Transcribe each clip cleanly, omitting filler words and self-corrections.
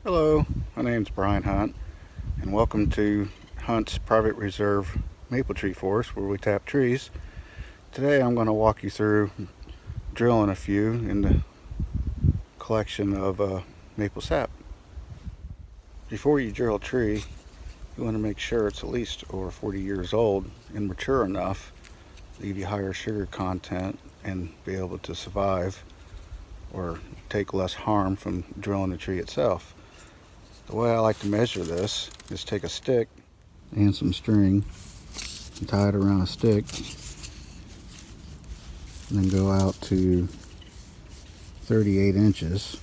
Hello, my name's Brian Hunt, and welcome to Hunt's Private Reserve Maple Tree Forest, where we tap trees. Today I'm going to walk you through drilling a few in the collection of maple sap. Before you drill a tree, you want to make sure it's at least over 40 years old and mature enough to give you higher sugar content and be able to survive or take less harm from drilling the tree itself. The way I like to measure this is take a stick and some string and tie it around a stick and then go out to 38 inches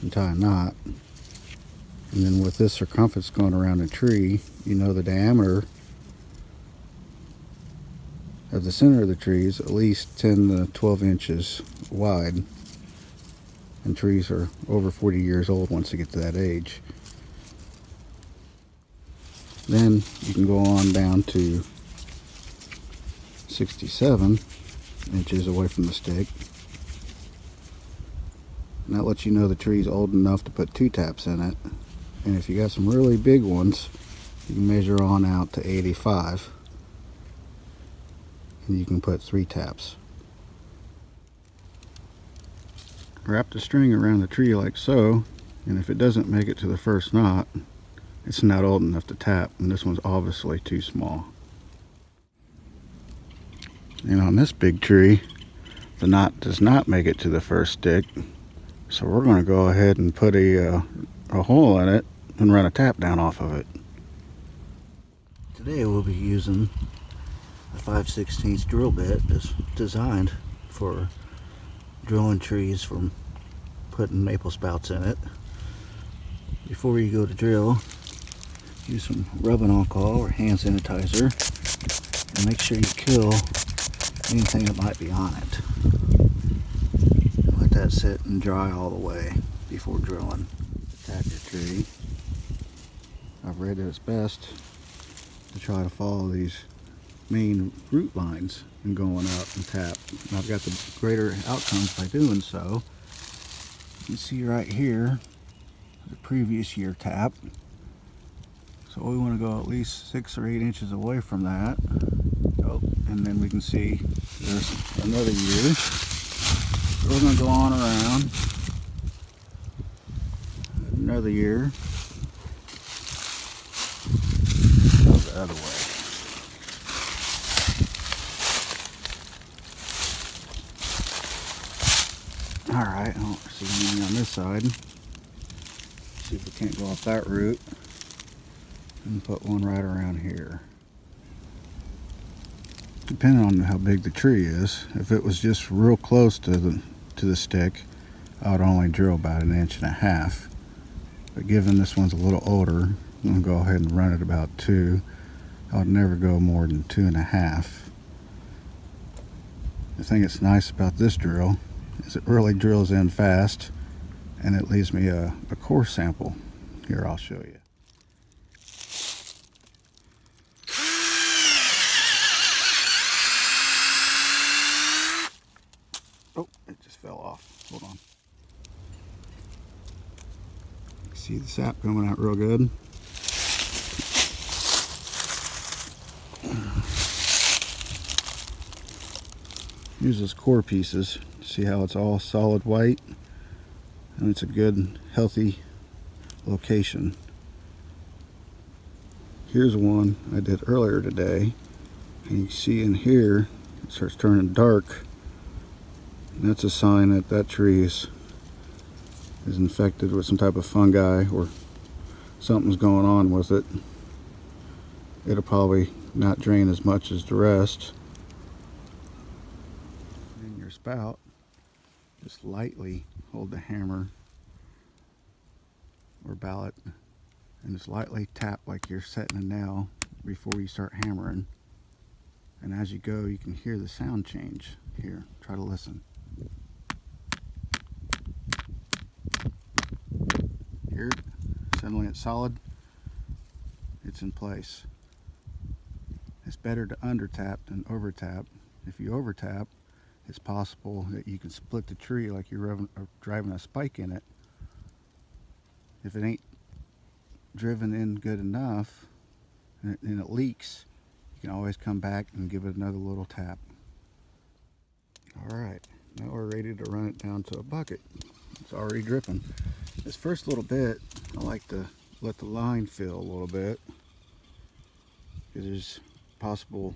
and tie a knot. And then with this circumference going around the tree, you know the diameter of the center of the tree is at least 10 to 12 inches wide. And trees are over 40 years old once they get to that age. Then you can go on down to 67 inches away from the stick. And that lets you know the tree's old enough to put 2 taps in it. And if you got some really big ones, you can measure on out to 85. And you can put 3 taps. Wrap the string around the tree like so, and if it doesn't make it to the first knot, it's not old enough to tap, and this one's obviously too small. And on this big tree, the knot does not make it to the first stick, so we're going to go ahead and put a hole in it and run a tap down off of it. Today we'll be using a 5/16 drill bit that's designed for drilling trees from putting maple spouts in it. Before you go to drill, use some rubbing alcohol or hand sanitizer and make sure you kill anything that might be on it. Let that sit and dry all the way before drilling. Tap your tree. I've read that it's best to try to follow these main root lines and going up and tap. And I've got the greater outcomes by doing so. You can see right here the previous year tap. So we want to go at least 6 or 8 inches away from that. Oh, and then we can see there's another year. So we're going to go on around. Another year. Go the other way. Alright, I don't see anything on this side. See if we can't go off that route. And put one right around here. Depending on how big the tree is, if it was just real close to the stick, I would only drill about 1.5 inches. But given this one's a little older, I'm going to go ahead and run it about 2. I would never go more than 2.5. The thing that's nice about this drill is it really drills in fast, and it leaves me a core sample. Here, I'll show you. Oh, it just fell off. Hold on. See the sap coming out real good. Here's those core pieces. See how it's all solid white? And it's a good, healthy location. Here's one I did earlier today. And you see in here, it starts turning dark. And that's a sign that that tree is infected with some type of fungi or something's going on with it. It'll probably not drain as much as the rest. In your spout, just lightly hold the hammer or mallet and just lightly tap like you're setting a nail before you start hammering. And as you go, you can hear the sound change. Here, try to listen. Here, suddenly it's solid, it's in place. It's better to under tap than over tap. If you over tap, it's possible that you can split the tree like you're driving a spike in it. If it ain't driven in good enough and it leaks, you can always come back and give it another little tap. Alright, now we're ready to run it down to a bucket. It's already dripping. This first little bit, I like to let the line fill a little bit, because there's possible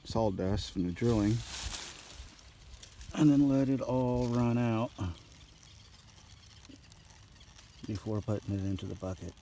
sawdust from the drilling, and then let it all run out before putting it into the bucket.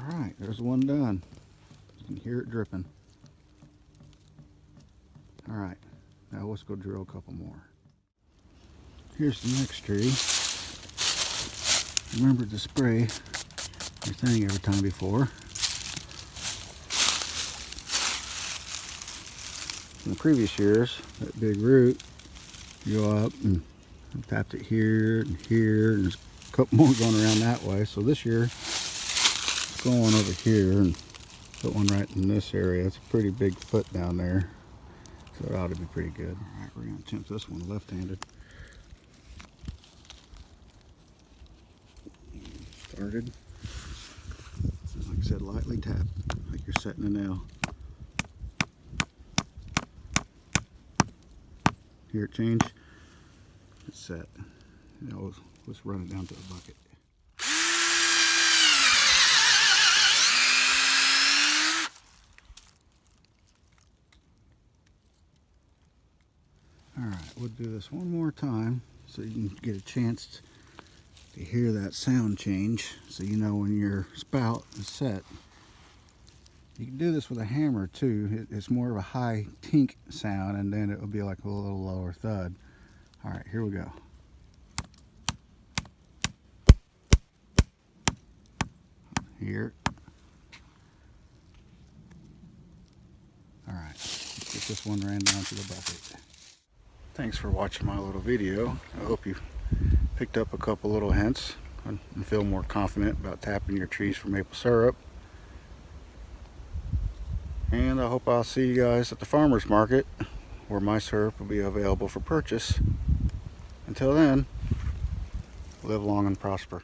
Alright, there's one done. You can hear it dripping. Alright, now let's go drill a couple more. Here's the next tree. Remember to spray your thing every time before. In the previous years, that big root, you go up and tapped it here and here, and there's a couple more going around that way. So this year, let's go on over here and put one right in this area. It's a pretty big foot down there, so it ought to be pretty good. All right, we're going to attempt this one left-handed. Started. Like I said, lightly tap, like you're setting a nail. Hear it change? It's set. Now let's run it down to the bucket. Alright, we'll do this one more time so you can get a chance to hear that sound change, so you know when your spout is set. You can do this with a hammer too. It's more of a high tink sound, and then it will be like a little lower thud. Alright, here we go. Here. Alright, let's get this one ran down to the bucket. Thanks for watching my little video. I hope you picked up a couple little hints and feel more confident about tapping your trees for maple syrup. And I hope I'll see you guys at the farmer's market, where my syrup will be available for purchase. Until then, live long and prosper.